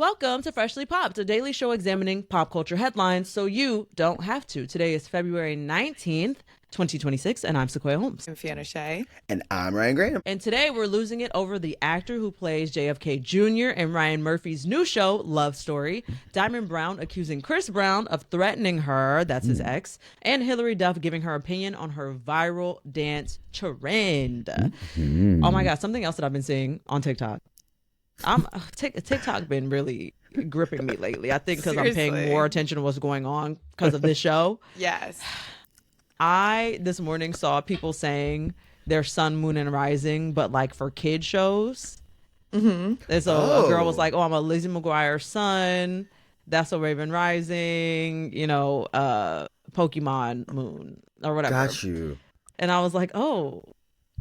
Welcome to Freshly Popped, a daily show examining pop culture headlines so you don't have to. Today is February 19th, 2026, and I'm Sequoia Holmes. I'm Fiona Shea. And I'm Ryan Graham. And today we're losing it over the actor who plays JFK Jr. in Ryan Murphy's new show, Love Story. Diamond Brown accusing Chris Brown of threatening her, that's his ex, and Hilary Duff giving her opinion on her viral dance trend. Oh my God, something else that I've been seeing on TikTok. TikTok been really gripping me lately. I think because I'm paying more attention to what's going on because of this show. Yes. I this morning saw people saying their Sun, Moon, and Rising, but like for kid shows. And so a girl was like, "Oh, I'm a Lizzie McGuire son. That's So Raven Rising. Pokemon Moon or whatever." Got you. And I was like, "Oh,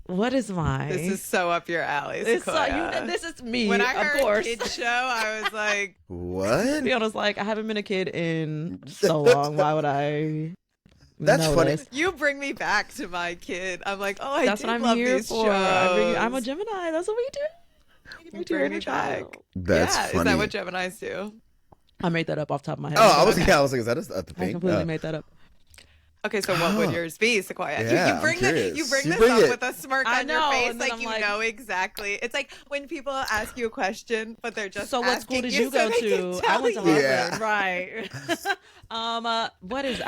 what is mine?" This is so up your alley, Sequoia. This is me, when I of heard course. kid show, I was like, What? Fiona's like, I haven't been a kid in so long. Why would I? That's funny. you bring me back to my kid. I'm like, oh, That's what I'm love here these for. shows. I'm a Gemini. That's what we do. You bring me back. That's yeah, funny. is that what Geminis do? I made that up off the top of my head. Oh, I was like, is that a thing? I completely made that up. Okay, so what would yours be, Sequoia? Yeah, you bring I'm curious. you bring You this bring up it. with a smirk I on know, your face, and then like I'm you like- know exactly. It's like when people ask you a question, but they're just So what school asking did you go so they to? can I tell went to you. Harvard, Yeah. right? What is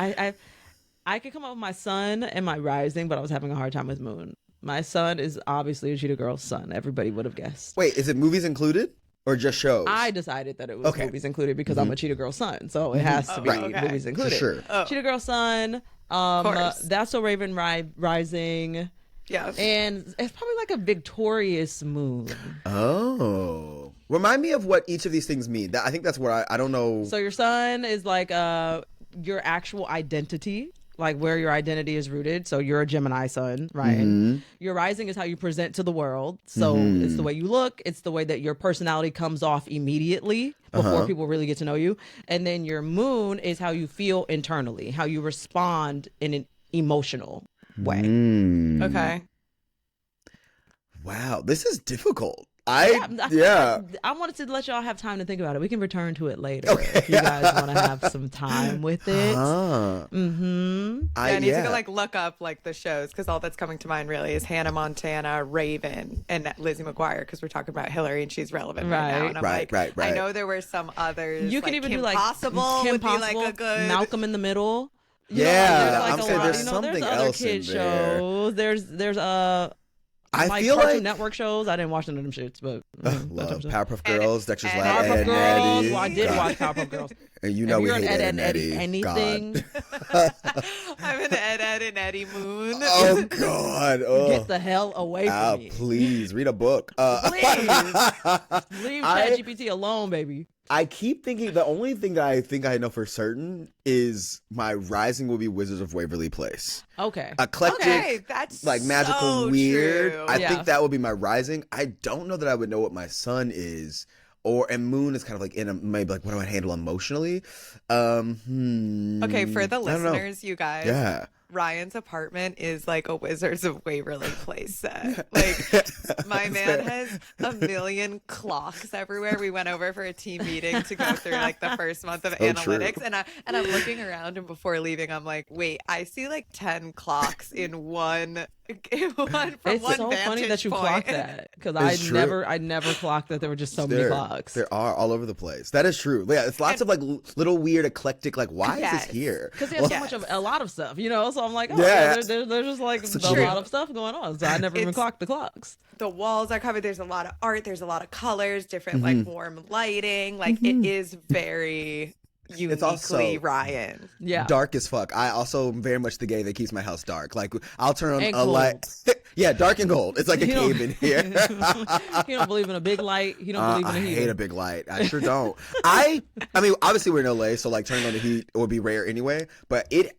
I could come up with my sun and my rising, but I was having a hard time with moon. My son is obviously a cheetah girl's son. Everybody would have guessed. Wait, is it movies included or just shows? I decided that it was Okay. movies included because I'm a cheetah girl's son, so it has to be Right. Okay. movies included. sure. Oh. Cheetah girl's son. course. That's So Raven Rising, Yeah. and it's probably like a victorious moon. Oh. Remind me of what each of these things mean. I think that's what I don't know. So your sun is like your actual identity, like where your identity is rooted. So you're a Gemini sun, right? Your rising is how you present to the world. So it's the way you look. It's the way that your personality comes off immediately before people really get to know you. And then your moon is how you feel internally, how you respond in an emotional way. Okay. Wow, this is difficult. I yeah. I wanted to let y'all have time to think about it. We can return to it later if you guys want to have some time with it. Huh. I need to go like look up like the shows because all that's coming to mind really is Hannah Montana, Raven, and Lizzie McGuire because we're talking about Hillary and she's relevant right now. And I'm Right. I know there were some others. You can like even Kim do like Possible Kim would Possible, be like a good Malcolm in the Middle. Yeah, there's I'm a saying lot- there's something there's other else in kid there. shows. There's I like feel Cartoon like Network shows. I didn't watch none of them shits, but love Powerpuff Girls, Dexter's and Lab, Powerpuff Ed, and Girls. Eddie. Well, I did God. watch Powerpuff Girls. And you know If we you're hate an Ed and Eddie. anything, I'm an Ed and Eddie Moon. Oh God! Oh. get the hell away from me. Please read a book. Please leave ChatGPT alone, baby. I keep thinking the only thing that I think I know for certain is my rising will be Wizards of Waverly Place. Okay. Eclectic, Okay, that's like magical, so weird. true. I Yeah. think that would be my rising. I don't know that I would know what my sun is. And moon is kind of like maybe like what do I handle emotionally? Okay, for the I don't know. listeners, you guys. Yeah. Ryan's apartment is like a Wizards of Waverly Place set. Like, my man has a million clocks everywhere. We went over for a team meeting to go through like the first month of analytics, true. and I'm looking around, and before leaving, I'm like, wait, I see like 10 clocks in one. It's one so funny that you vantage clocked point. that because It's true. I never clocked that there were just so many clocks. There are all over the place. That is true. Yeah, it's lots of like little weird eclectic. Like, why is Yes. this here? Because there's so much of a lot of stuff, So I'm like, oh, Yeah. there's just like So a true. lot of stuff going on. So I never even It's- clocked the clocks. The walls are covered. There's a lot of art. There's a lot of colors, different like warm lighting. Like it is very uniquely also- Ryan. Yeah. Dark as fuck. I also am very much the gay that keeps my house dark. Like I'll turn on And a light. Yeah, dark and gold. It's like a He don't- cave in here. He don't believe in a big light. He don't believe in I a hate heater. a big light. I sure don't. I mean, obviously we're in LA, so like turning on the heat would be rare anyway. But it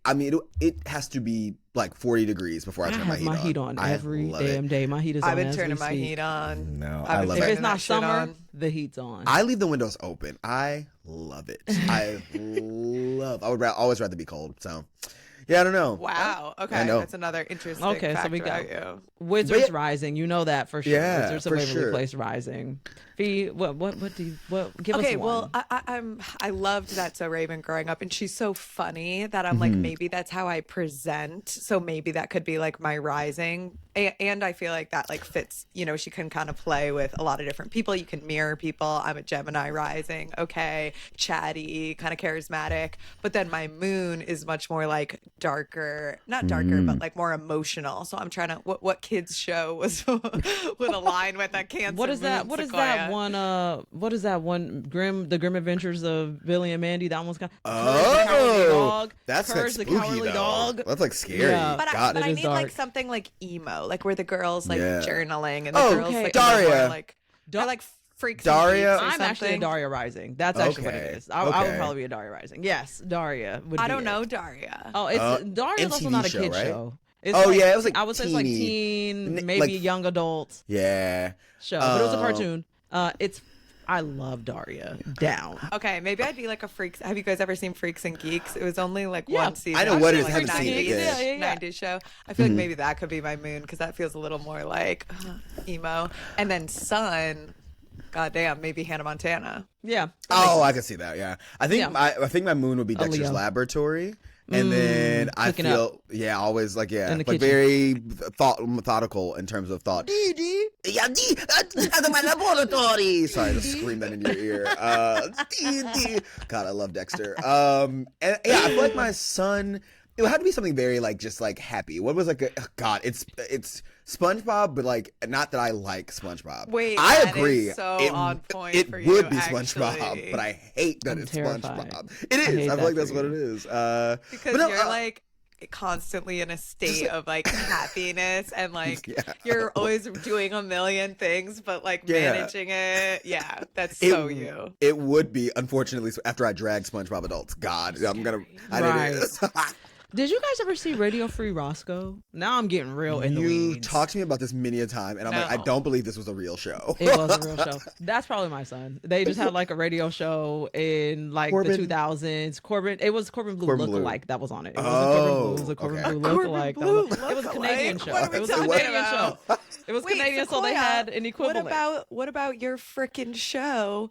has to be like 40 degrees before I I turn have my heat on I every love damn it. day. My heat is on I've been as turning we my speak. heat on. No, I've I been love If it. it's turning not that shit summer, on. the heat's on. I leave the windows open. I love it. I would always rather be cold. So Yeah, I don't know. Wow. Okay. I know. That's another interesting Okay, fact so we about got you. Wizards But- Rising. You know that for sure. Yeah, Wizards of for Waverly sure. Place Rising. Fee, what do you give Okay, us one? well, I loved That's So Raven growing up, and she's so funny that I'm like, maybe that's how I present. So maybe that could be like my rising, and I feel like that like fits. You know, she can kind of play with a lot of different people. You can mirror people. I'm a Gemini rising. Okay, chatty, kind of charismatic, but then my moon is much more like darker, not darker, but like more emotional. So I'm trying to what kids show was would align with that Cancer. What is that? moon What is sequoia. that one? What is that one? The Grim Adventures of Billy and Mandy. That one's kind of Oh, that's Courage the spooky Cowardly though. Dog. That's like scary. Yeah. But God. I It is need dark. like something like emo, like where the girls like Yeah. journaling and the Oh, girls okay. like Daria. More, like they're like freaks. Daria. And geeks or I'm actually a something. Daria Rising. That's actually what Okay. it is. I would Okay. probably be a Daria Rising. Yes, Daria would I be don't it. know Daria. Oh, it's Daria's also MTV not a show, kid right? show. It's Oh, yeah, it was, like, I would say it's like teeny. teen, N- maybe like- young adult Yeah. show, but it was a Um, cartoon. I love Daria. Down. Okay, maybe I'd be like a freaks. Have you guys ever seen Freaks and Geeks? It was only like Yeah. one season. I know what it is. Like I haven't seen it 90s, yet. Yeah. 90s show. I feel like maybe that could be my moon because that feels a little more like emo. And then sun, goddamn, maybe Hannah Montana. Yeah. Oh, I can see that. Yeah, I think Yeah. I think my moon would be Dexter's Leo. Laboratory, and then I cooking feel always like In the like kitchen. very methodical in terms of thought. Yeah, at my laboratory. Sorry, I just screamed that in your ear. God, I love Dexter. And yeah, I feel like my son. It would have to be something very like just like happy. What was like God? It's SpongeBob, but like not that I like SpongeBob. Wait, I that agree. is so it, on point It for would you, be SpongeBob, actually. but I hate that I'm it's terrified. SpongeBob. It I is. hate I feel that like that's for what you. it is. Because but no, you're like constantly in a state of like happiness and like Yeah. you're always doing a million things but like Yeah. managing it. Yeah, that's so it, you. It would be, unfortunately, after I drag SpongeBob adults. God, I'm gonna. Right. didn't. Did you guys ever see Radio Free Roscoe? Now I'm getting real in the You weeds. talked to me about this many a time, and I'm like, I No. don't believe this was a real show. It was a real show. That's probably my son. They just had like a radio show in like Corbin? the 2000s. It was Corbin Blue Corbin Blue. lookalike that was on it. It wasn't Corbin Blue. It was a Corbin okay. Blue Corbin lookalike. Blue It was a Canadian lookalike? show. What are we It was a talking Canadian about? show. It was Wait, Canadian, so they Sequoia, had an equivalent. What about your freaking show?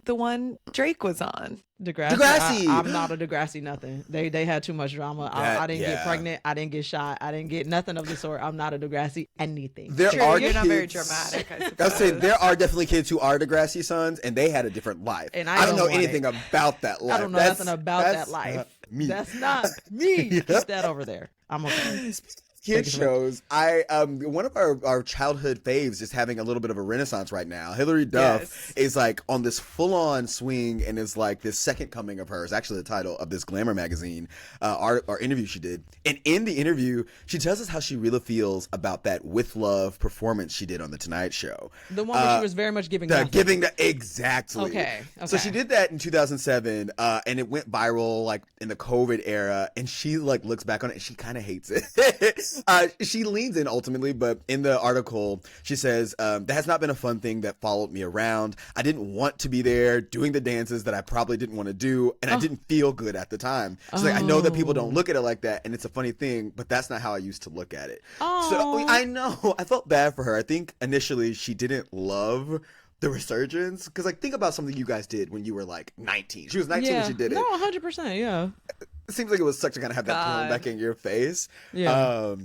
The one Drake was on. Degrassi. Degrassi! I'm not a Degrassi nothing. They had too much drama. I didn't get Yeah. pregnant. I didn't get shot. I didn't get nothing of the sort. I'm not a Degrassi anything. There True, are you're kids, not very dramatic, I I suppose. was saying there are definitely kids who are Degrassi sons, and they had a different life. And I don't know want anything it. about that life. I don't know That's- nothing about that's that life. not me. That's not me. Keep that over there. I'm okay. Kid Thank you so much. shows. One of our childhood faves is having a little bit of a renaissance right now. Hilary Duff Yes. is like on this full on swing and is like this second coming of hers. Actually, the title of this Glamour magazine, our interview she did. And in the interview, she tells us how she really feels about that With Love performance she did on the Tonight Show. The one where she was very much giving The nothing. giving the exactly. Okay, So okay. she did that in 2007, and it went viral like in the COVID era. And she like looks back on it and she kind of hates it. She leans in ultimately, but in the article she says that has not been a fun thing that followed me around. I didn't want to be there doing the dances that I probably didn't want to do, and I didn't feel good at the time. She's like, I know that people don't look at it like that, and it's a funny thing, but that's not how I used to look at it. So Oh. I know I felt bad for her. I think initially she didn't love the resurgence because like think about something you guys did when you were like 19. She was 19 when she did it. No, 100%. Yeah. It seems like it was such to kind of have that thrown God. back in your face. Yeah.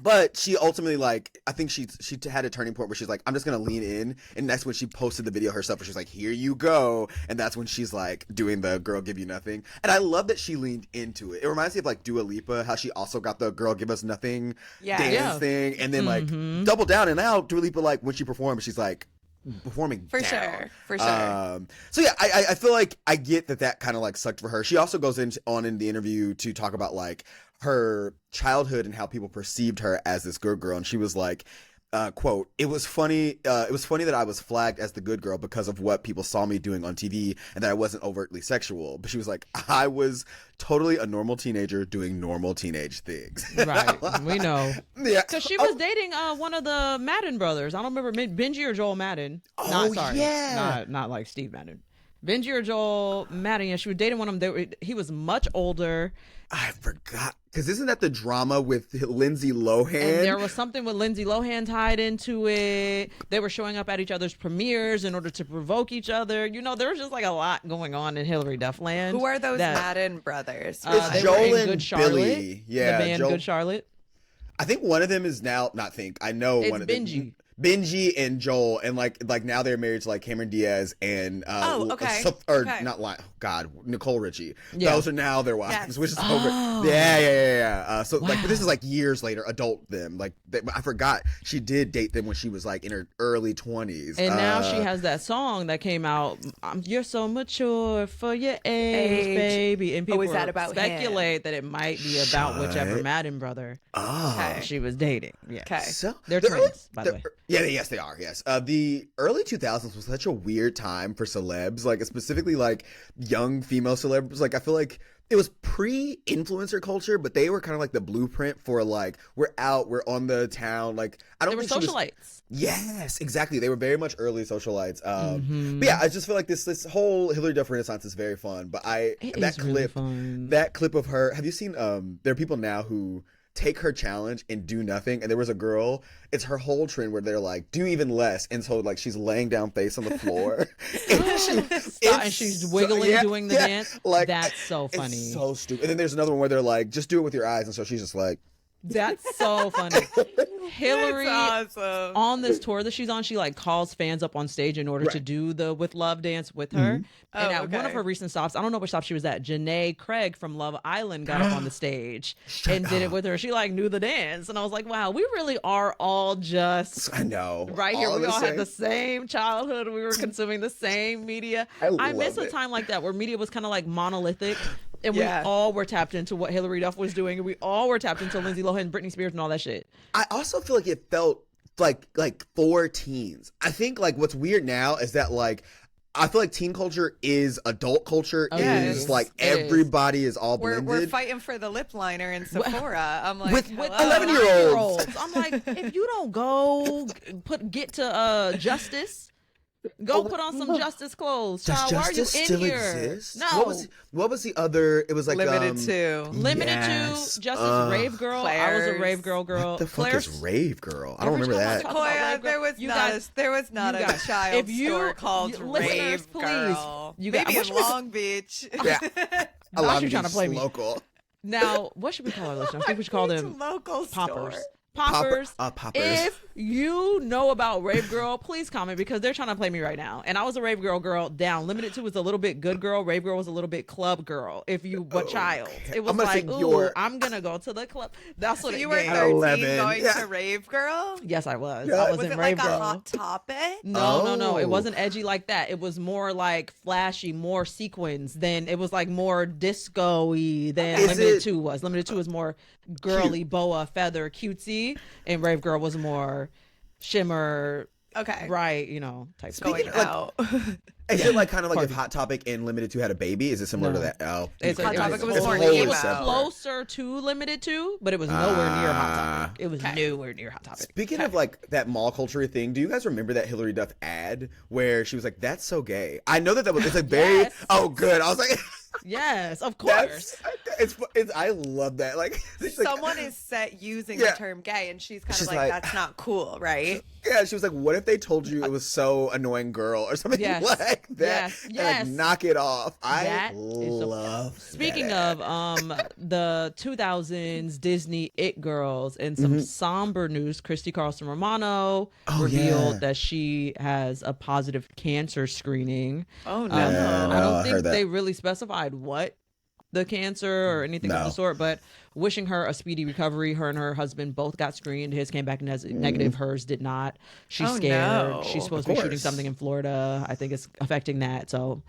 But she ultimately like I think she had a turning point where she's like, I'm just gonna lean in, and that's when she posted the video herself where she's like, here you go, and that's when she's like doing the Girl Give You Nothing, and I love that she leaned into it. It reminds me of like Dua Lipa, how she also got the Girl Give Us Nothing Yeah. dance Yeah. thing, and then like double down, and now Dua Lipa like when she performs, she's like performing For down. sure. For sure. So yeah, I feel like I get that kind of like sucked for her. She also goes on in the interview to talk about like her childhood and how people perceived her as this good girl, and she was like, quote, it was funny that I was flagged as the good girl because of what people saw me doing on TV and that I wasn't overtly sexual, but she was like, I was totally a normal teenager doing normal teenage things. Right. We know. Yeah. Because she was dating one of the Madden brothers. I don't remember Benji or Joel Madden. Oh, Not sorry. yeah. Not like Steve Madden. Benji or Joel, Maddie, and she was dating one of them. He was much older. I forgot. Because isn't that the drama with Lindsay Lohan? And there was something with Lindsay Lohan tied into it. They were showing up at each other's premieres in order to provoke each other. You know, there was just like a lot going on in Hilary Duff land. Who are those Madden brothers? It's they Joel were in and Good Charlotte, Billy. Yeah, the band Joel. Good Charlotte. I think one of them is now, I know It's one of Benji. them. Benji and Joel, and like now they're married to like Cameron Diaz and okay. Nicole Richie. Yeah. Those are now their wives, Yes. which is over. Yeah. So like, but this is like years later, adult them. Like I forgot she did date them when she was like in her early 20s, And now she has that song that came out. You're so mature for your age, baby. And people is that about speculate that it might be about whichever Madden brother she was dating. Yeah. Okay. So They're twins, by the way. Yeah, yes, they are. Yes, the early 2000s was such a weird time for celebs, like specifically like young female celebs. Like I feel like it was pre-influencer culture, but they were kind of like the blueprint for like we're out, we're on the town. Like I don't They were think she was- socialites. Yes, exactly. They were very much early socialites. But yeah, I just feel like this whole Hilary Duff Renaissance is very fun. But that clip of her. Have you seen? There are people now who take her challenge and do nothing. And there was a girl. It's her whole trend where they're like, do even less. And so like she's laying down face on the floor, and she's wiggling, doing the dance. Like that's so funny. It's so stupid. And then there's another one where they're like, just do it with your eyes. And so she's just like. That's so funny. Hillary, That's awesome. on this tour that she's on, she like calls fans up on stage in order to do the With Love dance with her. And at one of her recent stops, I don't know which stop she was at, Janae Craig from Love Island got up on the stage and did it with her. She like knew the dance. And I was like, wow, we really are all just I know. right here. We all same. had the same childhood. We were consuming the same media. I miss a time like that where media was kind of like monolithic. And we all were tapped into what Hilary Duff was doing. And we all were tapped into Lindsay Lohan, Britney Spears, and all that shit. I also feel like it felt like for teens. I think like what's weird now is that like I feel like teen culture is adult culture. Is like everybody is all blended. We're fighting for the lip liner in Sephora. I'm like, with hello? 11-year-olds. I'm like, if you don't go get to Justice. Go put on some Justice clothes, child. Does Why are you Justice in still here? exist? No. What was the other? It was like Limited to. Limited to Justice Rave Girl. I was a Claire's. Rave Girl girl. What the fuck Claire's, is Rave Girl? I don't Every remember time I that. talk about Koya, Rave Girl, there was not a child store called listeners, Rave please, Girl. you Maybe guys, in Long Beach. Yeah, a Now lot you're of trying to play me. local. Now, what should we call our listeners? I think we should call them local poppers. store. Poppers. Poppers. If you know about Rave Girl, please comment because they're trying to play me right now. And I was a Rave Girl down. Limited 2 was a little bit good girl. Rave Girl was a little bit club girl. If you but child. It was I'm gonna like, say ooh, I'm gonna go to the club. That's what So it you were gave. 13 11. going Yeah. to Rave Girl? Yes, I was. Yeah. I was, Was in it Rave like Girl. a Hot Topic? No. It Oh. wasn't edgy like that. It was more like flashy, more sequins. Then it was like more disco-y than Is Limited it- 2 was. Limited 2 was more girly, boa, feather, cutesy. And Rave Girl was more shimmer, Okay. bright, type stuff. Going Speaking of, out. Is it like kind of like if Barbie. Hot Topic and Limited 2 had a baby? Is it similar to No. that? Oh, It's Hot Topic was it's more wholly it was separate. closer to Limited 2, but it was nowhere near Hot Topic. It was nowhere near Hot Topic. Speaking of like that mall culture thing, do you guys remember that Hilary Duff ad where she was like, "That's so gay"? I know that was it's like very. Yes. Oh, good. I was like, Yes, of course. it's I love that. Like it's like- Someone is set using Yeah. the term gay, and she's kind She's of like, like- that's not cool, right? Yeah, she was like, "What if they told you it was so annoying, girl," or something Yes. like that? Yes. And, Yes. like, knock it off. I That is so- love. Speaking that of the 2000s Disney It Girls and some somber news, Christy Carlson Romano revealed yeah. that she has a positive cancer screening. Oh, no. Yeah, I don't I think heard that. they really specified what the cancer or anything of No. the sort, but wishing her a speedy recovery. Her and her husband both got screened. His came back negative. Hers did not. She's Oh, scared. no. She's supposed Of to be shooting course. something in Florida. I think it's affecting that. So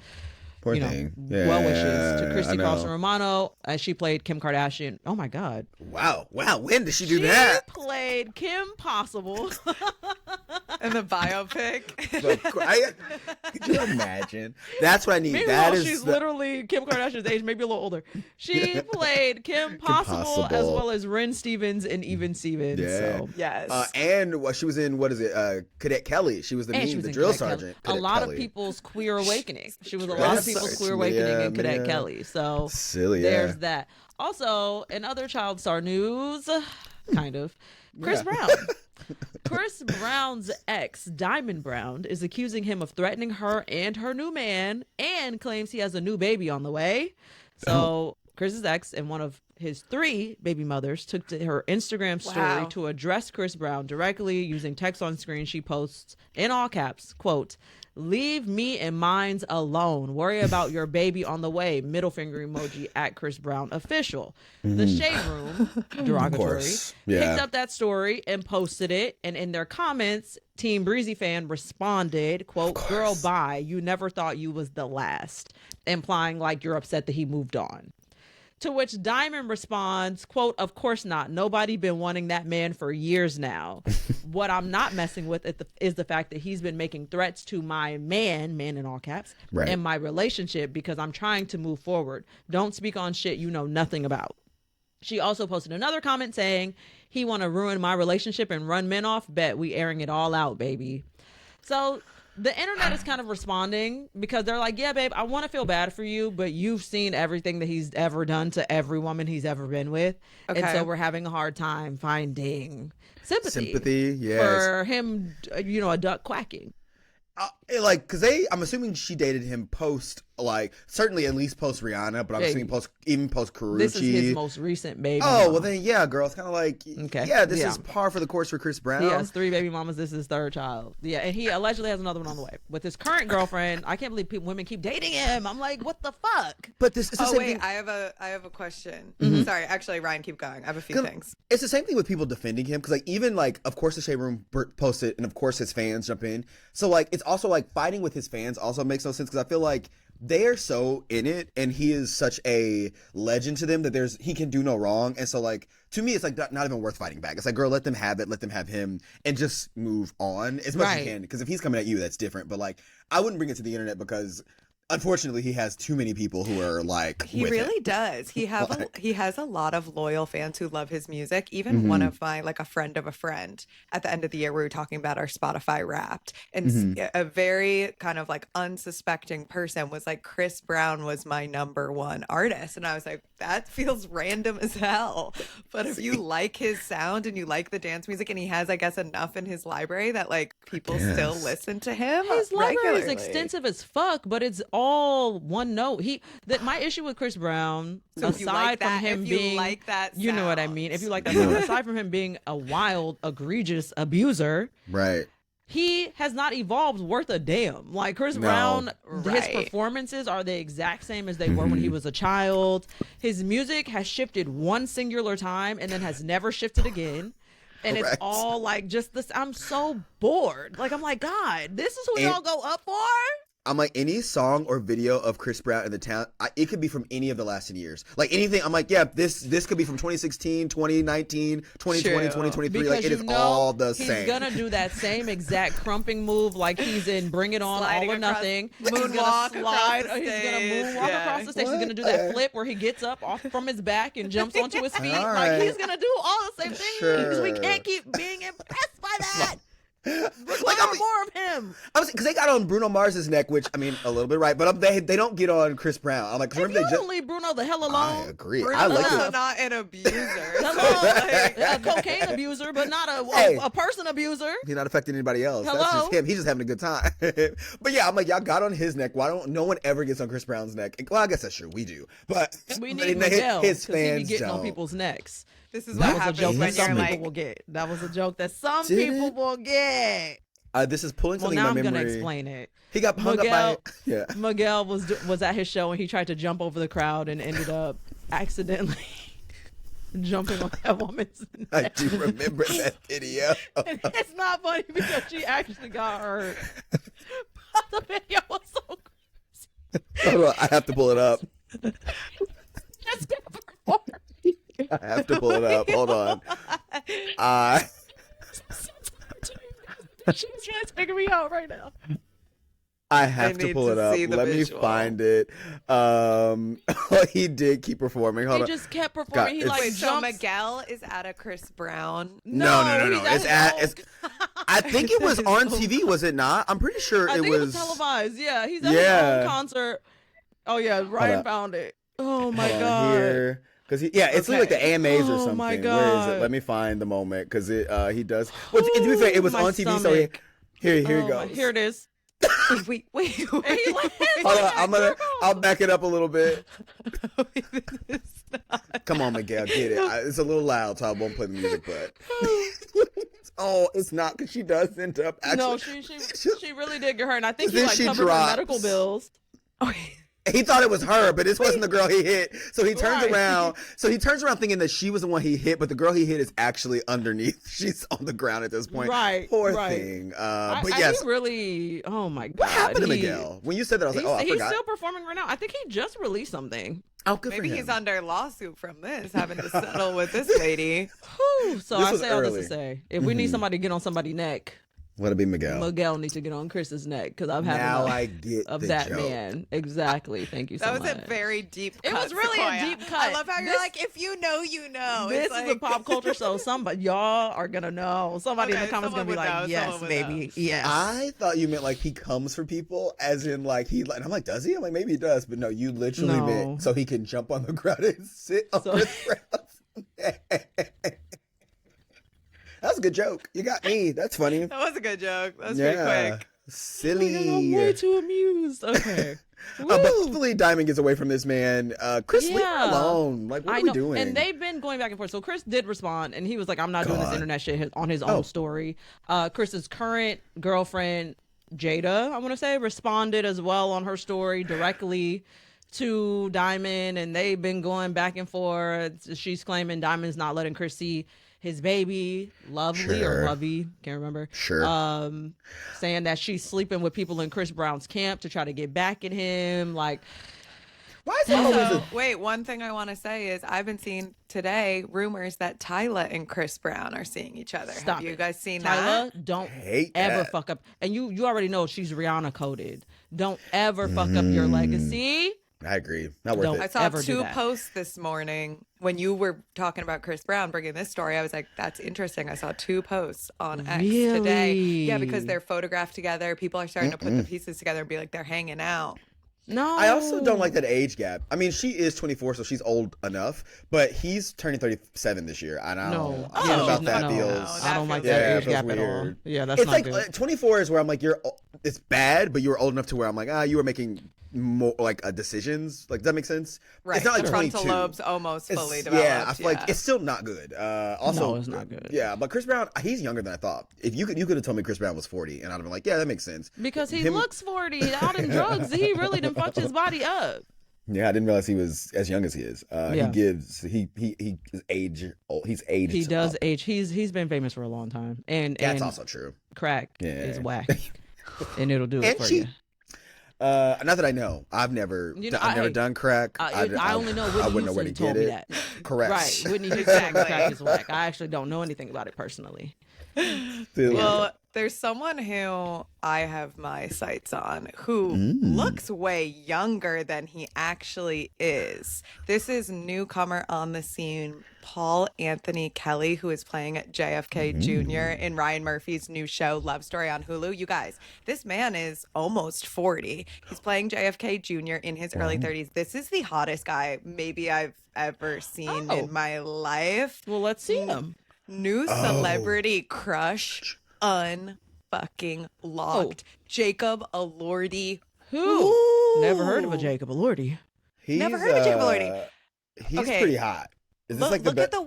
Poor you know, thing. well wishes to Yeah, Christy I know. Carlson Romano as she played Kim Kardashian. Oh my God. Wow. When did she do She that? played Kim Possible. And the biopic. Could you imagine? That's what I need. Meanwhile, That is she's the- literally Kim Kardashian's age, maybe a little older. She played Kim Possible as Possible. well as Ren Stevens and Even Stevens. Yeah. So. Yes. and she was in Cadet Kelly. She was the And she meme, was the in drill Cadet Kelly. sergeant. A Cadet lot Kelly. of people's queer awakening. She was a Drill lot of people's queer sergeant. awakening in Cadet Yeah. Kelly. So Silly. there's Yeah. that. Also, in other child star news, kind of, Chris Yeah. Brown. Chris Brown's ex, Diamond Brown, is accusing him of threatening her and her new man and claims he has a new baby on the way. So Chris's ex and one of his 3 baby mothers took to her Instagram story Wow. to address Chris Brown directly using text on screen. She posts in all caps, quote, "Leave me and mines alone. Worry about your baby on the way." Middle finger emoji at Chris Brown official. The Shade Room, derogatory, course. Yeah. picked up that story and posted it. And in their comments, Team Breezy fan responded, quote, "Girl, bye. You never thought you was the last," implying like you're upset that he moved on. To which Diamond responds, quote, "Of course not. Nobody been wanting that man for years now. What I'm not messing with is the fact that he's been making threats to my man in all caps, Right. and my relationship because I'm trying to move forward. Don't speak on shit you know nothing about." She also posted another comment saying, "He want to ruin my relationship and run men off? Bet we airing it all out, baby." So the internet is kind of responding because they're like, yeah, babe, I want to feel bad for you, but you've seen everything that he's ever done to every woman he's ever been with. And Okay. so we're having a hard time finding sympathy Yes. for him, a duck quacking. Because I'm assuming she dated him post, certainly at least post Rihanna, but I'm Yeah. assuming post Karrueche. This is his most recent baby. Oh, mama. well then, yeah, girl, it's kind of like, Okay. yeah, this Yeah. is par for the course for Chris Brown. He has 3 baby mamas. This is his 3rd child. Yeah, and he allegedly has another one on the way with his current girlfriend. I can't believe women keep dating him. I'm like, what the fuck? But this is the Oh same wait, thing. I have a question. Mm-hmm. Sorry, actually, Ryan, keep going. I have a few 'Cause things. It's the same thing with people defending him because even of course the Shade Room posted and of course his fans jump in. So it's also fighting with his fans also makes no sense because I feel like they are so in it and he is such a legend to them that he can do no wrong. And so to me it's not even worth fighting back. It's like, girl, let them have it, let them have him, and just move on as much as you Right. can. Because if he's coming at you, that's different. But I wouldn't bring it to the internet because unfortunately he has too many people who are He with really him. does. He has a lot of loyal fans who love his music. Even one of my a friend of a friend at the end of the year, we were talking about our Spotify Wrapped, and a very kind of unsuspecting person was like, "Chris Brown was my #1 artist," and I was like, that feels random as hell. But if you like his sound and you like the dance music, and he has, I guess, enough in his library that people still Yes. listen to him. His library is regularly. extensive as fuck, but it's all one note. My issue with Chris Brown, So if you aside like that- from him if you being, like that you know what I sound. mean. If you like that, sound, aside from him being a wild, egregious abuser, Right. he has not evolved worth a damn. Chris No. Brown, his Right. performances are the exact same as they were when he was a child. His music has shifted one singular time and then has never shifted again. And it's Correct. all just this. I'm so bored. I'm like, God, this is who And- y'all go up for? I'm like, any song or video of Chris Brown in the town, it could be from any of the last 10 years. Anything, I'm like, yeah, this could be from 2016, 2019, 2020, True. 2023. Because It is all the he's same. gonna do that same exact crumping move like he's in Bring It On, Sliding All or across- Nothing. moonwalk He's gonna across slide. the He's gonna stage. moonwalk Yeah. across the stage. He's What? gonna do that flip where he gets up off from his back and jumps onto his feet. All He's right. gonna do all the same things. We Sure. can't keep being impressed by that. I'm More of him. because they got on Bruno Mars's neck, which I mean, a little bit right, but they don't get on Chris Brown. I'm like, 'cause If remember you they just. don't leave Bruno the hell alone. I agree. Bruno I like enough. Also it. not an abuser. Hello, a cocaine abuser, but not Hey. a person abuser. He's not affecting anybody else. That's Hello? just him. He's just having a good time. But yeah, I'm like, y'all got on his neck. Why don't no one ever gets on Chris Brown's neck? Well, I guess that's true. We do. But We but need Miguel his because he be fans getting on don't. people's necks. This is That what was a happens joke that when some you're people like, will get. That was a joke that some Did people it? will get. This is pulling Well, something now in my I'm memory. gonna explain it. He got hung Miguel, up by. Yeah. Miguel was at his show and he tried to jump over the crowd and ended up accidentally jumping on that woman's I neck. do remember that video. And it's not funny because she actually got hurt. But the video was so crazy. Hold on, I have to pull it up. That's good performance. I have to pull it up. Hold on. She's trying to figure me out right now. I have to need pull to it up. see the Let visual. me find it. He did keep performing. Hold He on. just kept performing. He God, like Wait, so jumps. Miguel is at a Chris Brown. No. he's It's I think it was on TV, was it not? I'm pretty sure I it think was. televised. Yeah, he's at his Yeah. own concert. Oh yeah, Ryan up. found it. Oh my Hold on god. here. Because it's like the AMAs or Oh, something. my Where is God. it? Let me find the moment because he does. Well, to be fair, it was My on TV, so stomach. here he Oh, goes. here it is. Wait. And he lands Hold on on, that I'll back it up a little bit. It's not- Come on, Miguel, get it. It's a little loud, so I won't play the music, but oh, it's not because she does end up actually. No, she really did get hurt, and I think he Then like she covered drops. her medical bills. He thought it was her, but this wasn't the girl he hit. So he turns Right. around. So he turns around thinking that she was the one he hit, but the girl he hit is actually underneath. She's on the ground at this point. Right, Poor right. thing. But yes, he really. Oh my god. what happened to He- Miguel? When you said that, I was like, oh, I he's forgot. still performing right now. I think he just released something. Oh, good Maybe for he's him. under lawsuit from this, having to settle with this lady. Whew. So This I was say all this early. to say, if we need somebody to get on somebody's neck, Let it be Miguel. Miguel needs to get on Chris's neck because I've had Now enough I get of the that joke. man. Exactly. Thank you so That was much. a very deep It cut. was really a Sequoia. deep cut. I love how you're This- like, if you know, you know. This It's is a like- pop culture show. Somebody, y'all are gonna know. Somebody in Okay, the comments gonna be someone would like, know, "Yes, someone would baby, know. yes." I thought you meant like he comes for people, as in like he. And I'm like, does he? I'm like, maybe he does, but no, you literally No. meant so he can jump on the ground and sit on So- Chris Brown's neck. That's a good joke. You got me. That's funny. That was a good joke. That was pretty quick. Silly. I'm way too amused. Okay. But Woo. hopefully Diamond gets away from this man. Chris, leave her Yeah. alone. Like, what I are we know, doing? and they've been going back and forth. So Chris did respond, and he was like, "I'm not doing this God. internet shit on his own Oh. story." Chris's current girlfriend, Jada, I want to say, responded as well on her story directly to Diamond, and they've been going back and forth. She's claiming Diamond's not letting Chris see his baby, Lovely Sure. or Lovey, can't remember. Sure. Saying that she's sleeping with people in Chris Brown's camp to try to get back at him. Like, Why is it always So, wait, one thing I want to say is I've been seeing today rumors that Tyla and Chris Brown are seeing each other. Stop Have you it. guys seen Tyla, that? don't Hate ever that. fuck up. And you already know she's Rihanna coded. Don't ever fuck up your legacy. I agree. Not worth Don't. I it. saw Ever do two that. posts this morning when you were talking about Chris Brown bringing this story. I was like, that's interesting. I saw two posts on X today. Yeah, because Really? they're photographed together. People are starting to put the pieces together and be like, they're hanging out. No. I also don't like that age gap. I mean, she is 24, so she's old enough, but he's turning 37 this year. And I don't No. know Oh, about that no. feels. I don't like Yeah, that it age feels gap at all. weird. Yeah, that's It's not like good. 24 is where I'm like, it's bad, but you were old enough to where I'm like, you were making more like decisions. Like, does that make sense? Right. It's not like the 22. frontal lobe's almost It's- fully developed. Yeah, I feel like it's still not good. Also, No, it's not good. Yeah, but Chris Brown, he's younger than I thought. If you could have told me Chris Brown was 40, and I'd have been like, yeah, that makes sense. Because he Him- looks 40 out in drugs. He really done fucked his body up. Yeah, I didn't realize he was as young as he is. Yeah. He is age old. He's aged. He does up. age. He's been famous for a long time. And That's and also true. crack Yeah. is whack. And it'll do it And for cheap. you. Not that I know. I've never. You know, I've never hey, done crack. I only know I Whitney wouldn't know where to Houston get told me it. that. Correct. Right. Whitney Houston told me crack is whack. I actually don't know anything about it personally. Well, there's someone who I have my sights on who looks way younger than he actually is. This is newcomer on the scene, Paul Anthony Kelly, who is playing JFK Jr. in Ryan Murphy's new show, Love Story on Hulu. You guys, this man is almost 40. He's playing JFK Jr. in his early 30s. This is the hottest guy maybe I've ever seen Oh. in my life. Well, let's see him. New celebrity crush unfucking locked. Jacob Elordi. Who? Never heard of a Jacob Elordi. He's, Never heard of Jacob Elordi. He's Okay. pretty hot. Is this Look, like the look at best?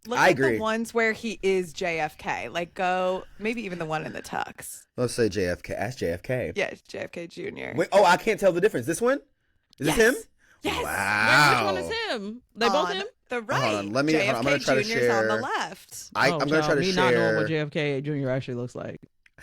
the I at the agree. ones where he is JFK. Like go maybe even the one in the tux. Let's say JFK. Ask JFK. Yeah, it's JFK Jr. Wait, I can't tell the difference. This one? Is Yes. this him? Yes. Wow. Which one is him? They both On him? the right. on, let me- JFK I'm gonna try to Jr.'s on the share. left. I'm gonna try to me not knowing what share. JFK Jr. actually looks like.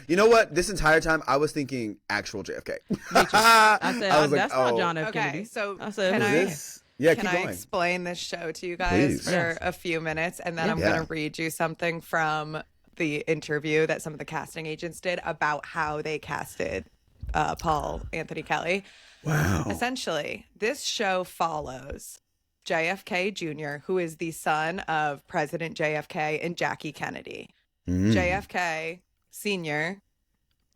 You know what? This entire time I was thinking actual JFK. I said, I was like, that's not oh. John F. Okay, Kennedy. so I said, can who's I- this? Yeah, Can keep I going. explain this show to you guys Please. for Yes. a few minutes? And then Yeah. I'm going to read you something from the interview that some of the casting agents did about how they casted Paul Anthony Kelly. Wow. Essentially, this show follows JFK Jr., who is the son of President JFK and Jackie Kennedy. JFK Sr.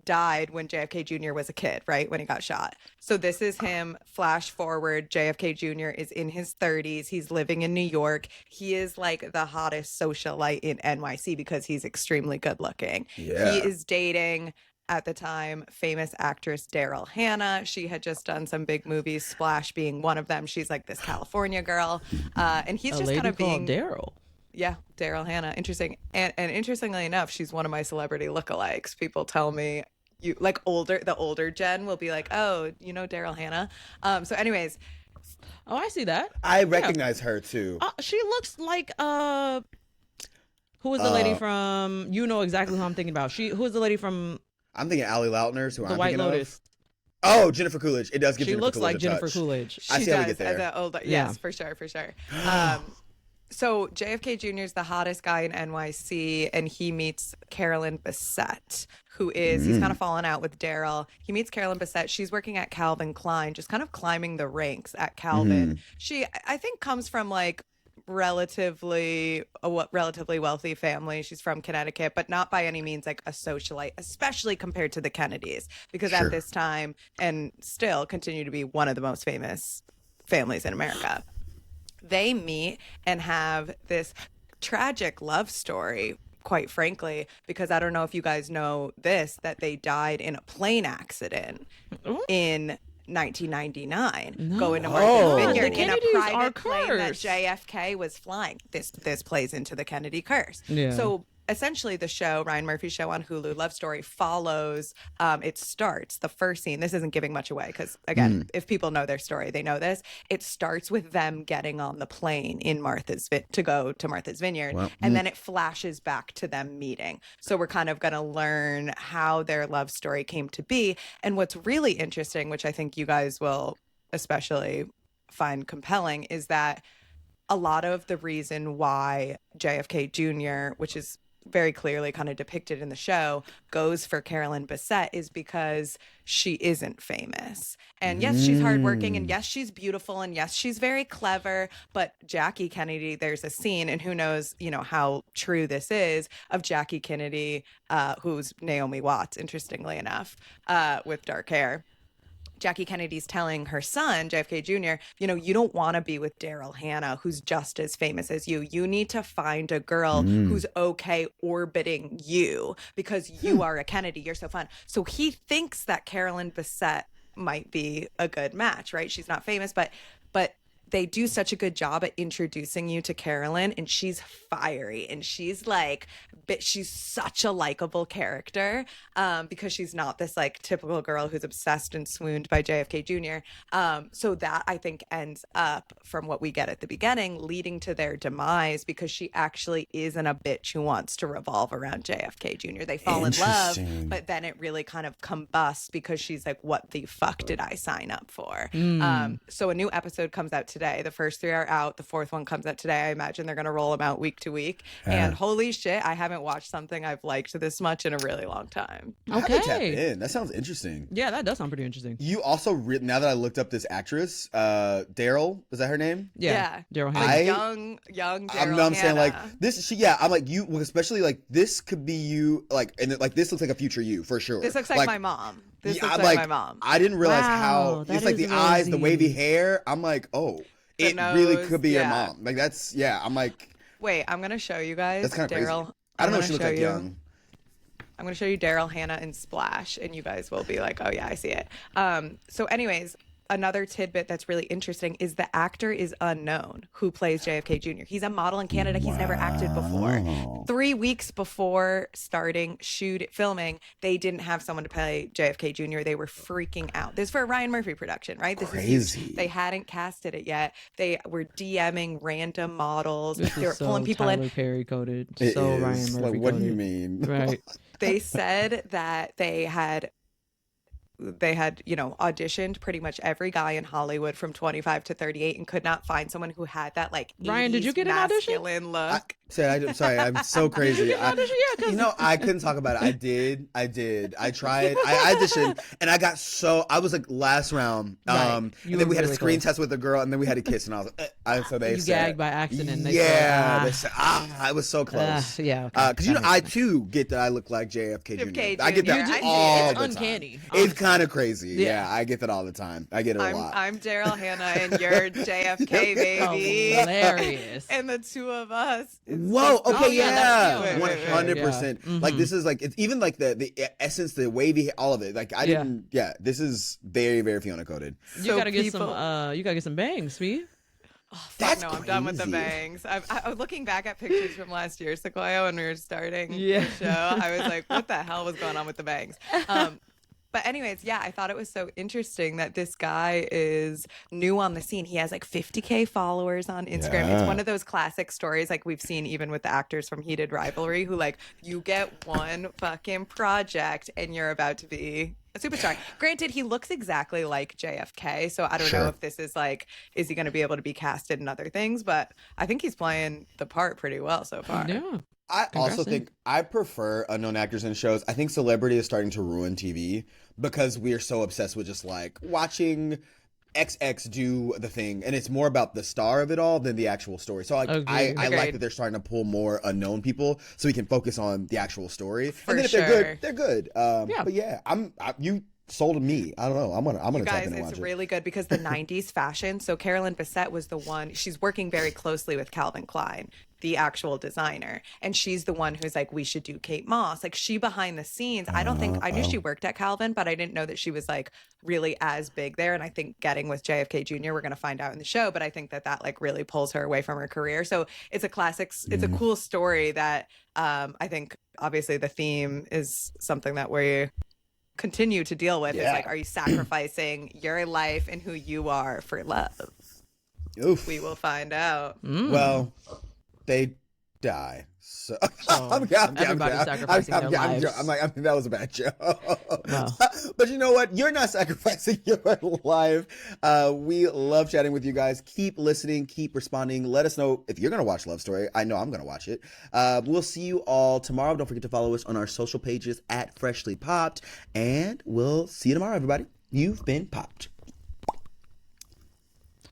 died when JFK Jr. was a kid, right? When he got shot. So this is him, flash forward. JFK Jr. is in his 30s. He's living in New York. He is like the hottest socialite in NYC because he's extremely good looking. Yeah. He is dating, at the time, famous actress Daryl Hannah. She had just done some big movies, Splash being one of them. She's like this California girl. And he's A just lady kind of called being... Daryl. Yeah, Daryl Hannah. Interesting. And interestingly enough, she's one of my celebrity lookalikes. People tell me the older gen will be like, oh, you know Daryl Hannah. So anyways, Oh, I see that. I recognize her too. She looks like who was the lady from? You know exactly who I'm thinking about. Who was the lady from I'm thinking Allie Lautner's who The I'm White thinking Lotus? of. Oh, Jennifer Coolidge. It does give She Jennifer looks Coolidge like a Jennifer touch. Coolidge. I she see how we does get there. as an older. Yeah. Yes, for sure. So JFK Jr. is the hottest guy in NYC, and he meets Carolyn Bessette, who is, he's kind of fallen out with Daryl. He meets Carolyn Bessette. She's working at Calvin Klein, just kind of climbing the ranks at Calvin. She, I think, comes from like relatively wealthy family. She's from Connecticut, but not by any means like a socialite, especially compared to the Kennedys, because Sure. at this time and still continue to be one of the most famous families in America. They meet and have this tragic love story, quite frankly, because I don't know if you guys know this, that they died in a plane accident in 1999 going to Martha's Oh. Vineyard The in a Kennedys are private plane that cursed. JFK was flying. This plays into the Kennedy curse. Yeah. So essentially the show, Ryan Murphy's show on Hulu, Love Story, follows, it starts, the first scene, this isn't giving much away because, again, if people know their story, they know this. It starts with them getting on the plane in to go to Martha's Vineyard, Wow. and then it flashes back to them meeting. So we're kind of going to learn how their love story came to be. And what's really interesting, which I think you guys will especially find compelling, is that a lot of the reason why JFK Jr., which is very clearly kind of depicted in the show, goes for Carolyn Bessette is because she isn't famous. And yes, she's hardworking, and yes, she's beautiful, and yes, she's very clever. But Jackie Kennedy, there's a scene, and who knows, how true this is, of Jackie Kennedy, who's Naomi Watts, interestingly enough, with dark hair. Jackie Kennedy's telling her son, JFK Jr., you don't want to be with Daryl Hannah, who's just as famous as you. You need to find a girl who's okay orbiting you because you are a Kennedy. You're so fun. So he thinks that Carolyn Bessette might be a good match, right? She's not famous, but they do such a good job at introducing you to Carolyn, and she's fiery, and she's such a likable character, because she's not this like typical girl who's obsessed and swooned by JFK Jr. So that, I think, ends up, from what we get at the beginning, leading to their demise, because she actually isn't a bitch who wants to revolve around JFK Jr. They fall in love, Interesting. but then it really kind of combusts because she's like, what the fuck did I sign up for? So a new episode comes out today. The first 3 are out. The 4th one comes out today. I imagine they're going to roll them out week to week. And holy shit, I haven't watched something I've liked this much in a really long time. I have to tap Okay. in. That sounds interesting. Yeah, that does sound pretty interesting. You also now that I looked up this actress, Daryl, is that her name? Yeah. Daryl Hannah. Like I- young I'm Daryl saying like Hannah. this. I'm like you, especially like this could be you. Like and like this looks like a future you for sure. This looks like my mom. This Yeah, looks I'm like my mom. I didn't realize Wow, how that it's like is the eyes, the rosy. wavy hair. I'm like, oh, The it really nose, could be your yeah. mom. Like that's I'm like Wait, I'm gonna show you guys that's kind of crazy. Daryl. I don't know I'm if she gonna looks like show you- young. I'm going to show you Daryl Hannah in Splash, and you guys will be like, oh, yeah, I see it. So anyways, another tidbit that's really interesting is the actor is unknown who plays JFK Jr. He's a model in Canada. He's never acted before. 3 weeks before starting filming, they didn't have someone to play JFK Jr. They were freaking out. This is for a Ryan Murphy production, right? This is huge. They hadn't casted it yet. They were DMing random models. They were pulling people Tyler in. Perry coded. It So is. Ryan Murphy Like, what coded. do you mean? Right. They said that they had auditioned pretty much every guy in Hollywood from 25 to 38 and could not find someone who had that like Ryan, did you get an audition? masculine look. Sorry, I'm so crazy. audition? Yeah, 'cause- I couldn't talk about it. I did. I tried. I auditioned, and I got I was like last round. Right. And You then were we had a really screen close. test with a girl, and then we had a kiss, and I was like, so they You said, gagged by accident. They Yeah, said, they said, I was so close. yeah. Okay. Because That I makes sense. too get that I look like JFK Jr. JFK I get that Jr. all It's the uncanny. time. It's kind of crazy. Yeah. Yeah, I get that all the time. I get it a lot. I'm Daryl Hannah and you're JFK baby. Hilarious. And the two of us. Whoa. Okay. Oh, yeah, Yeah. that's- wait, wait, 100%. yeah. Like this is like it's even like the essence, the wavy, all of it. Like I Yeah. didn't. Yeah. This is very very Fiona coded. You So gotta get people- some. You gotta get some bangs, Sweet. That's no, I'm done with the crazy. bangs. I was looking back at pictures from last year, Sequoia, when we were starting Yeah. the show. I was like, what the hell was going on with the bangs? But anyways, yeah, I thought it was so interesting that this guy is new on the scene. He has like 50K followers on Instagram. Yeah. It's one of those classic stories like we've seen even with the actors from Heated Rivalry who like you get one fucking project and you're about to be a superstar. Granted, he looks exactly like JFK, so I don't know Sure. if this is like, is he going to be able to be casted in other things? But I think he's playing the part pretty well so far. Yeah. I also Congrats, think I prefer unknown actors in shows. I think celebrity is starting to ruin TV because we are so obsessed with just like watching XX do the thing, and it's more about the star of it all than the actual story. So like I Agreed. like Agreed. that they're starting to pull more unknown people so we can focus on the actual story. For and then if sure. they're good. Yeah. But yeah, you sold me. I don't know. I'm gonna You tap guys, in and it's watch it. really good because the 90s fashion. So Carolyn Bessette was the one, she's working very closely with Calvin Klein, the actual designer. And she's the one who's like, we should do Kate Moss. Like she behind the scenes. I don't think, I knew she worked at Calvin, but I didn't know that she was like really as big there. And I think getting with JFK Jr., we're going to find out in the show, but I think that like really pulls her away from her career. So it's a classic, it's a cool story that I think obviously the theme is something that we continue to deal with. Is Yeah. like, are you sacrificing your life and who you are for love? Oof. We will find out. Well, they die. So everybody's sacrificing their lives. I'm like, I mean, that was a bad joke. Wow. But you know what? You're not sacrificing your life. We love chatting with you guys. Keep listening. Keep responding. Let us know if you're going to watch Love Story. I know I'm going to watch it. We'll see you all tomorrow. Don't forget to follow us on our social pages at Freshly Popped. And we'll see you tomorrow, everybody. You've been popped.